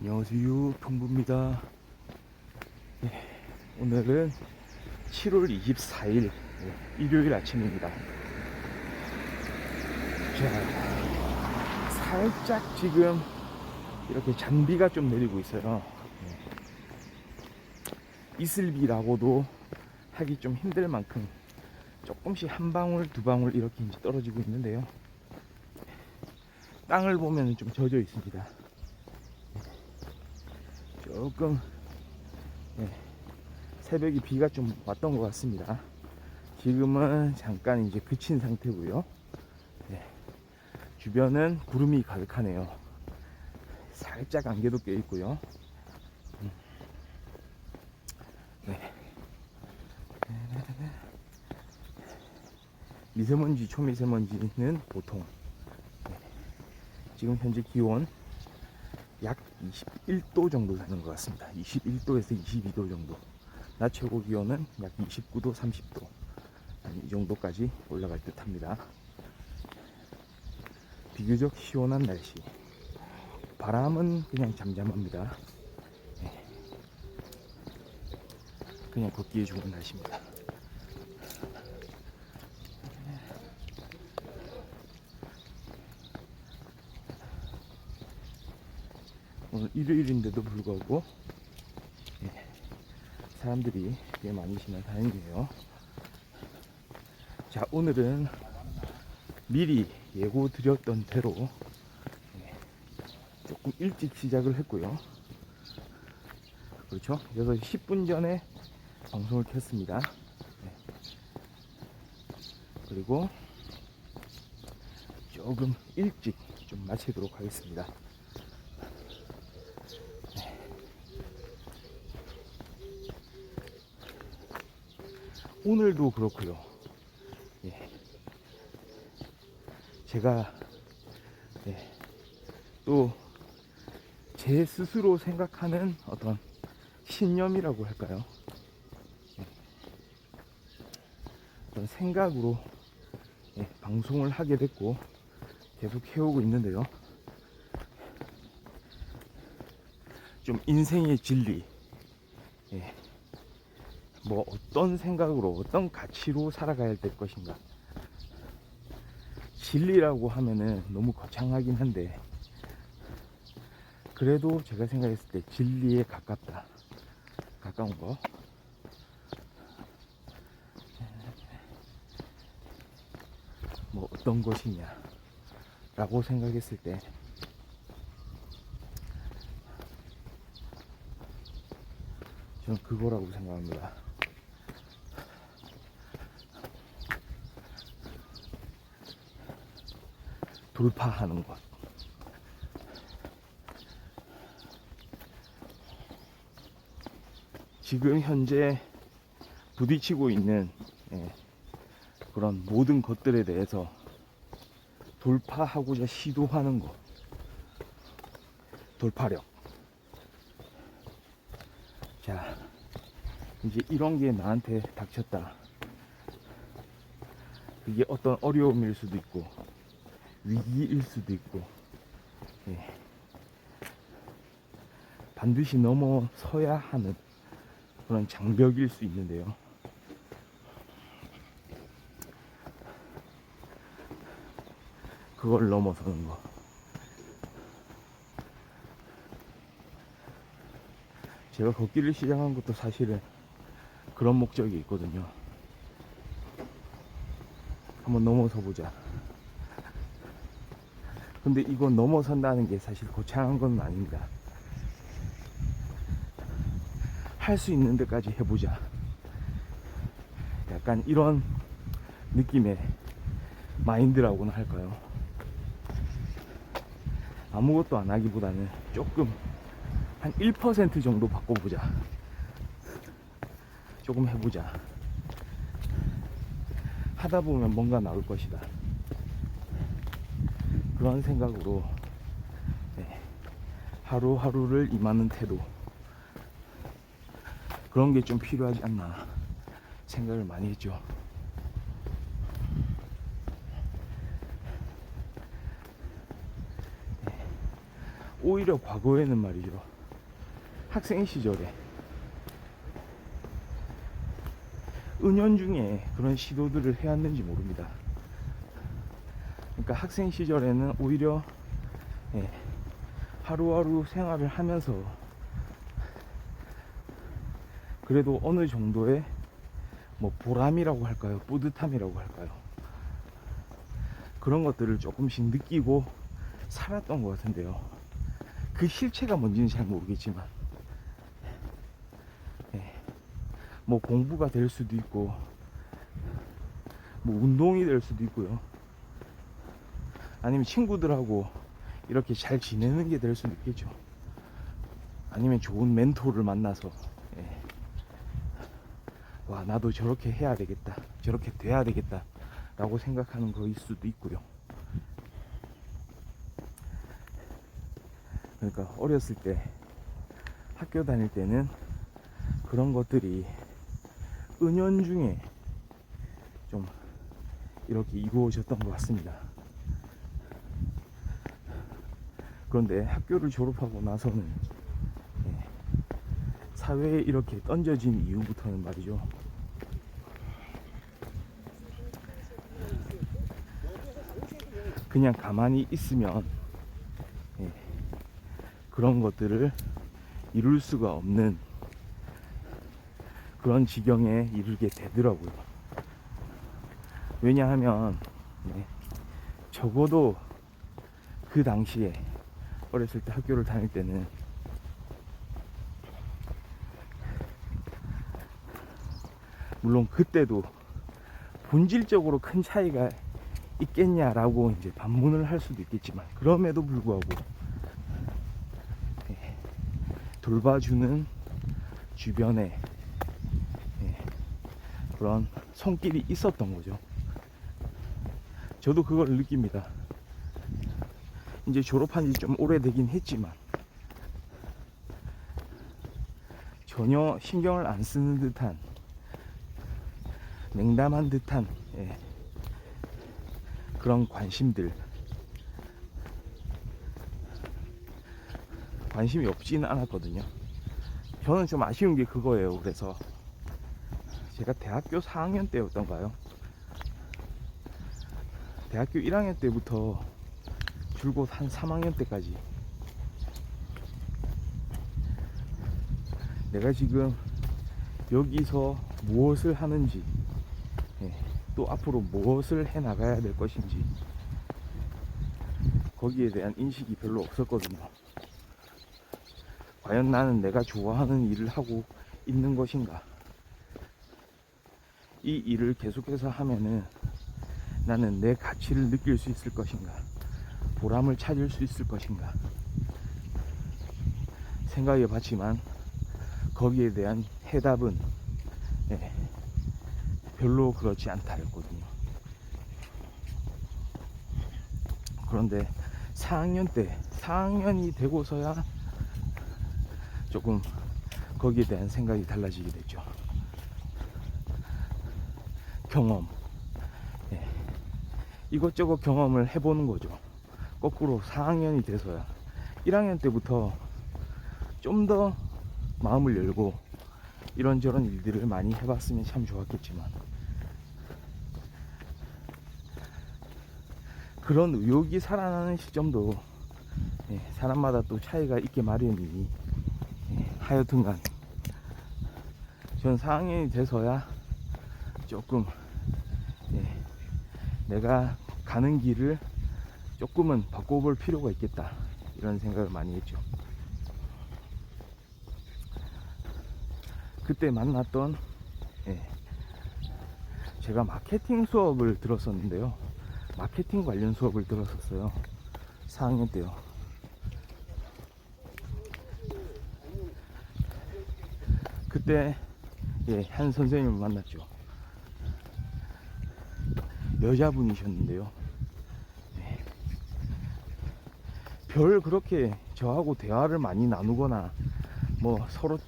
안녕하세요, 동부입니다. 네, 오늘은 7월 24일 일요일 아침입니다. 자, 살짝 지금 이렇게 잔비가 좀 내리고 있어요. 이슬비라고도 하기 좀 힘들 만큼 조금씩 한 방울 두 방울 이렇게 이제 떨어지고 있는데요. 땅을 보면 좀 젖어 있습니다. 조금 새벽에 비가 좀 왔던 것 같습니다. 지금은 잠깐 이제 그친 상태고요. 주변은 구름이 가득하네요. 살짝 안개도 껴 있고요. 미세먼지, 초미세먼지는 보통 지금 현재 기온 약 21도 정도 되는 것 같습니다. 21도에서 22도 정도. 낮 최고 기온은 약 29도, 30도 이 정도까지 올라갈 듯 합니다. 비교적 시원한 날씨. 바람은 그냥 잠잠합니다. 그냥 걷기에 좋은 날씨입니다. 오늘 일요일인데도 불구하고 사람들이 꽤 많이 지나다니네요. 자, 오늘은 미리 예고 드렸던 대로 조금 일찍 시작을 했고요. 그렇죠? 6시 10분 전에 방송을 켰습니다. 그리고 조금 일찍 좀 마치도록 하겠습니다. 오늘도 그렇고요. 제가 또 제 스스로 생각하는 어떤 신념이라고 할까요? 어떤 생각으로 방송을 하게 됐고 계속 해오고 있는데요. 좀 인생의 진리, 뭐 어떤 생각으로 어떤 가치로 살아가야 될 것인가. 진리라고 하면은 너무 거창하긴 한데 그래도 제가 생각했을 때 진리에 가깝다. 가까운 거. 뭐 어떤 것이냐 라고 생각했을 때 저는 그거라고 생각합니다. 돌파하는 것. 지금 현재 부딪히고 있는 그런 모든 것들에 대해서 돌파하고자 시도하는 것. 돌파력. 자, 이제 이런 게 나한테 닥쳤다. 그게 어떤 어려움일 수도 있고 위기일 수도 있고 반드시 넘어서야 하는 그런 장벽일 수 있는데요. 그걸 넘어서는 거. 제가 걷기를 시작한 것도 사실은 그런 목적이 있거든요. 한번 넘어서 보자. 근데 이건 넘어선다는 게 사실 거창한 건 아닙니다. 할 수 있는 데까지 해보자. 약간 이런 느낌의 마인드라고나 할까요? 아무것도 안 하기보다는 조금 한 1% 정도 바꿔보자. 조금 해보자. 하다 보면 뭔가 나올 것이다. 그런 생각으로 하루하루를 임하는 태도, 그런 게 좀 필요하지 않나 생각을 많이 했죠. 오히려 과거에는 말이죠, 학생 시절에 은연중에 그런 시도들을 해왔는지 모릅니다. 그러니까 학생 시절에는 오히려 하루하루 생활을 하면서 그래도 어느 정도의 뭐 보람이라고 할까요? 뿌듯함이라고 할까요? 그런 것들을 조금씩 느끼고 살았던 것 같은데요. 그 실체가 뭔지는 잘 모르겠지만 뭐 공부가 될 수도 있고 뭐 운동이 될 수도 있고요. 아니면 친구들하고 이렇게 잘 지내는 게 될 수도 있겠죠. 아니면 좋은 멘토를 만나서 와 나도 저렇게 해야 되겠다, 저렇게 돼야 되겠다 라고 생각하는 거일 수도 있고요. 그러니까 어렸을 때 학교 다닐 때는 그런 것들이 은연중에 좀 이렇게 이루어졌던 것 같습니다. 그런데 학교를 졸업하고 나서는 사회에 이렇게 던져진 이후부터는 말이죠, 그냥 가만히 있으면 그런 것들을 이룰 수가 없는 그런 지경에 이르게 되더라고요. 왜냐하면 적어도 그 당시에 어렸을 때 학교를 다닐 때는 물론 그때도 본질적으로 큰 차이가 있겠냐라고 이제 반문을 할 수도 있겠지만, 그럼에도 불구하고 돌봐주는 주변에 그런 손길이 있었던 거죠. 저도 그걸 느낍니다. 이제 졸업한 지 좀 오래되긴 했지만 전혀 신경을 안 쓰는 듯한, 냉담한 듯한 그런 관심이 없지는 않았거든요. 저는 좀 아쉬운 게 그거예요. 그래서 제가 대학교 4학년 때였던가요? 대학교 1학년 때부터 줄곧 한 3학년 때까지 내가 지금 여기서 무엇을 하는지, 또 앞으로 무엇을 해 나가야 될 것인지 거기에 대한 인식이 별로 없었거든요. 과연 나는 내가 좋아하는 일을 하고 있는 것인가, 이 일을 계속해서 하면은 나는 내 가치를 느낄 수 있을 것인가, 보람을 찾을 수 있을 것인가 생각해 봤지만 거기에 대한 해답은 별로 그렇지 않다였거든요. 그런데 4학년이 되고서야 조금 거기에 대한 생각이 달라지게 됐죠. 경험, 이것저것 경험을 해보는 거죠. 거꾸로 4학년이 돼서야. 1학년 때부터 좀 더 마음을 열고 이런저런 일들을 많이 해봤으면 참 좋았겠지만, 그런 의욕이 살아나는 시점도 사람마다 또 차이가 있게 마련이니 하여튼간 전 4학년이 돼서야 조금 내가 가는 길을 조금은 바꿔볼 필요가 있겠다, 이런 생각을 많이 했죠. 그때 만났던 제가 마케팅 수업을 들었었는데요. 마케팅 관련 수업을 들었었어요. 4학년 때요. 그때 한 선생님을 만났죠. 여자분이셨는데요. 별 그렇게 저하고 대화를 많이 나누거나 뭐 서로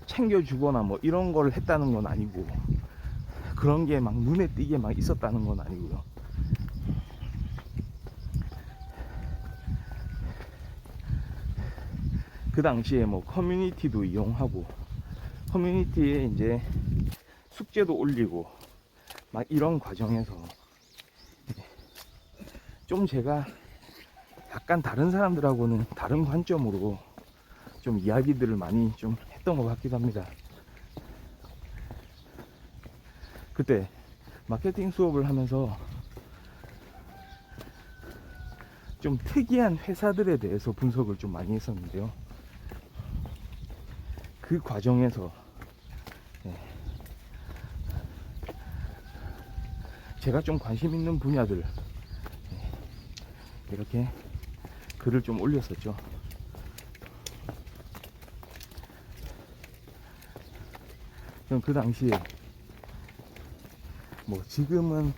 챙겨주거나 뭐 이런 걸 했다는 건 아니고, 그런 게 막 눈에 띄게 막 있었다는 건 아니고요. 그 당시에 뭐 커뮤니티도 이용하고 커뮤니티에 이제 숙제도 올리고 막 이런 과정에서 좀 제가 약간 다른 사람들하고는 다른 관점으로 좀 이야기들을 많이 좀 했던 것 같기도 합니다. 그때 마케팅 수업을 하면서 좀 특이한 회사들에 대해서 분석을 좀 많이 했었는데요. 그 과정에서 제가 좀 관심 있는 분야들 이렇게 글을 좀 올렸었죠. 저는 그 당시에 뭐 지금은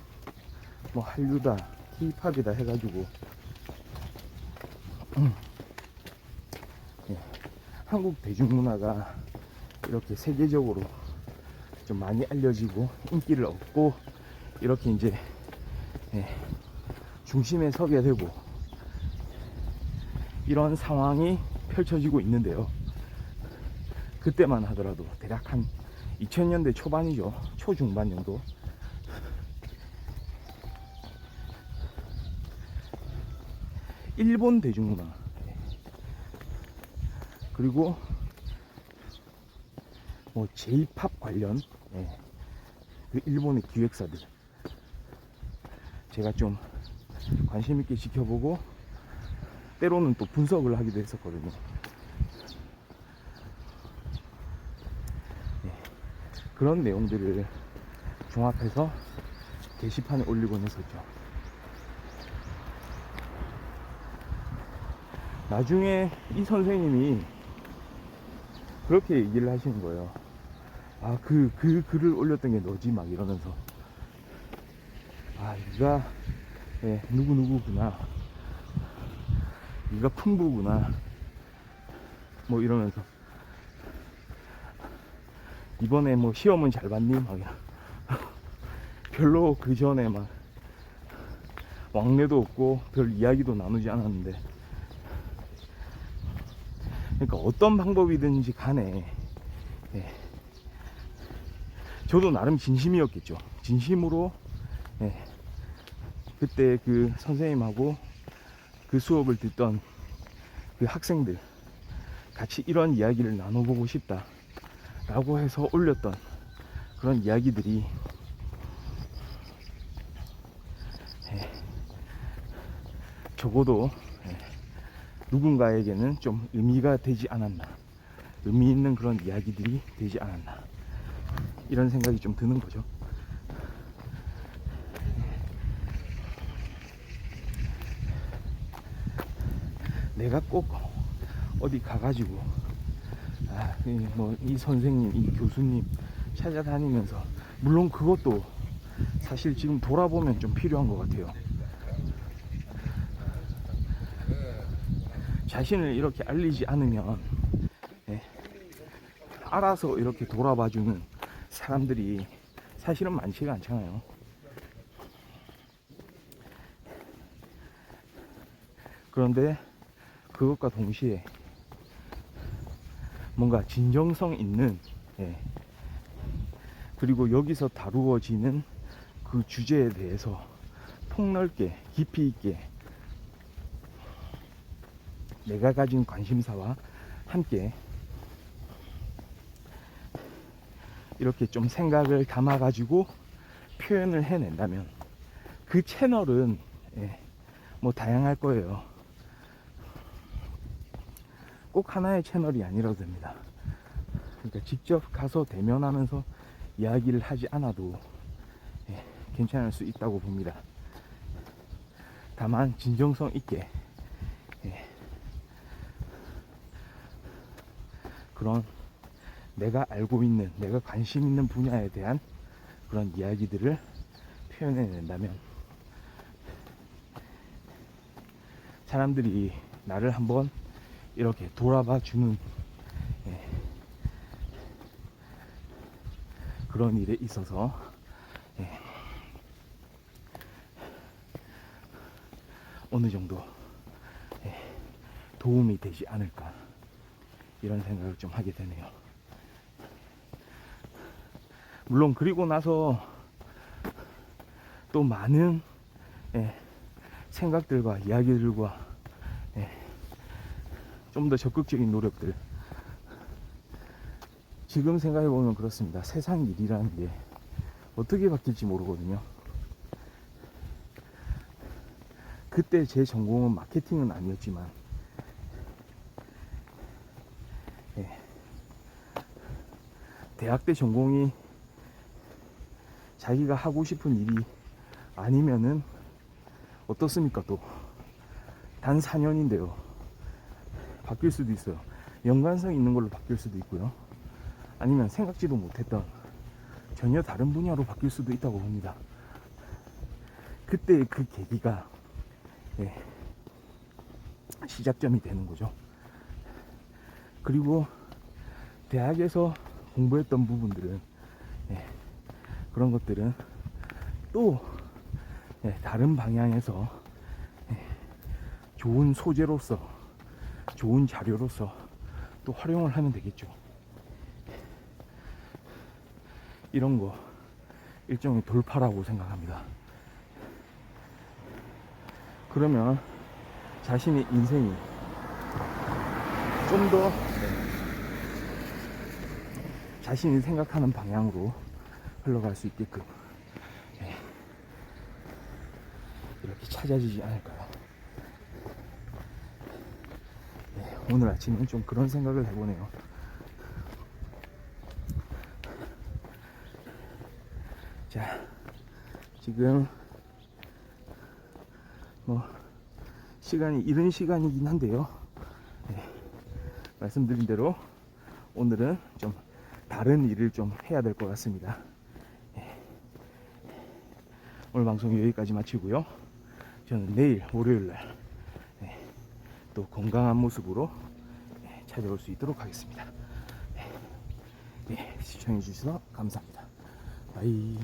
뭐 한류다 K-팝이다 해가지고 한국 대중문화가 이렇게 세계적으로 좀 많이 알려지고 인기를 얻고 이렇게 이제 중심에 서게 되고 이런 상황이 펼쳐지고 있는데요. 그때만 하더라도 대략 한 2000년대 초반이죠. 초중반 정도. 일본 대중문화 그리고 뭐 J-팝 관련 그 일본의 기획사들 제가 좀 관심 있게 지켜보고 때로는 또 분석을 하기도 했었거든요. 그런 내용들을 종합해서 게시판에 올리곤 했었죠. 나중에 이 선생님이 그렇게 얘기를 하시는 거예요. 아, 그 글을 올렸던 게 너지? 막 이러면서. 아, 네가 누구누구구나. 네가 풍부구나. 뭐 이러면서. 이번에 뭐 시험은 잘 봤니? 막 이러. 별로 그 전에 막 왕래도 없고 별 이야기도 나누지 않았는데. 그러니까 어떤 방법이든지 간에 저도 나름 진심이었겠죠. 진심으로 그때 그 선생님하고 그 수업을 듣던 그 학생들 같이 이런 이야기를 나눠보고 싶다 라고 해서 올렸던 그런 이야기들이 적어도 누군가에게는 좀 의미가 되지 않았나, 의미 있는 그런 이야기들이 되지 않았나, 이런 생각이 좀 드는 거죠. 내가 꼭 어디 가가지고 뭐 이 선생님, 이 교수님 찾아다니면서, 물론 그것도 사실 지금 돌아보면 좀 필요한 것 같아요. 자신을 이렇게 알리지 않으면 알아서 이렇게 돌아봐주는 사람들이 사실은 많지가 않잖아요. 그런데 그것과 동시에 뭔가 진정성 있는 그리고 여기서 다루어지는 그 주제에 대해서 폭넓게 깊이 있게 내가 가진 관심사와 함께 이렇게 좀 생각을 담아 가지고 표현을 해낸다면 그 채널은 뭐 다양할 거예요. 꼭 하나의 채널이 아니라도 됩니다. 그러니까 직접 가서 대면하면서 이야기를 하지 않아도 괜찮을 수 있다고 봅니다. 다만 진정성 있게 그런 내가 알고 있는, 내가 관심 있는 분야에 대한 그런 이야기들을 표현해낸다면 사람들이 나를 한번 이렇게 돌아봐 주는 그런 일에 있어서 어느 정도 도움이 되지 않을까, 이런 생각을 좀 하게 되네요. 물론 그리고 나서 또 많은 생각들과 이야기들과 좀 더 적극적인 노력들, 지금 생각해보면 그렇습니다. 세상 일이라는 게 어떻게 바뀔지 모르거든요. 그때 제 전공은 마케팅은 아니었지만 대학 때 전공이 자기가 하고 싶은 일이 아니면은 어떻습니까? 또 단 4년인데요 바뀔 수도 있어요. 연관성 있는 걸로 바뀔 수도 있고요, 아니면 생각지도 못했던 전혀 다른 분야로 바뀔 수도 있다고 봅니다. 그때 그 계기가 시작점이 되는 거죠. 그리고 대학에서 공부했던 부분들은 그런 것들은 또 다른 방향에서 좋은 소재로서, 좋은 자료로서 또 활용을 하면 되겠죠. 이런 거 일종의 돌파라고 생각합니다. 그러면 자신의 인생이 좀 더 자신이 생각하는 방향으로 흘러갈 수 있게끔 이렇게 찾아지지 않을까요? 오늘 아침엔 좀 그런 생각을 해보네요. 자, 지금 뭐 시간이 이른 시간이긴 한데요, 말씀드린 대로 오늘은 좀 다른 일을 좀 해야 될 것 같습니다. 오늘 방송 여기까지 마치고요. 저는 내일 월요일날 또 건강한 모습으로 찾아올 수 있도록 하겠습니다. 시청해 주셔서 감사합니다. 바이.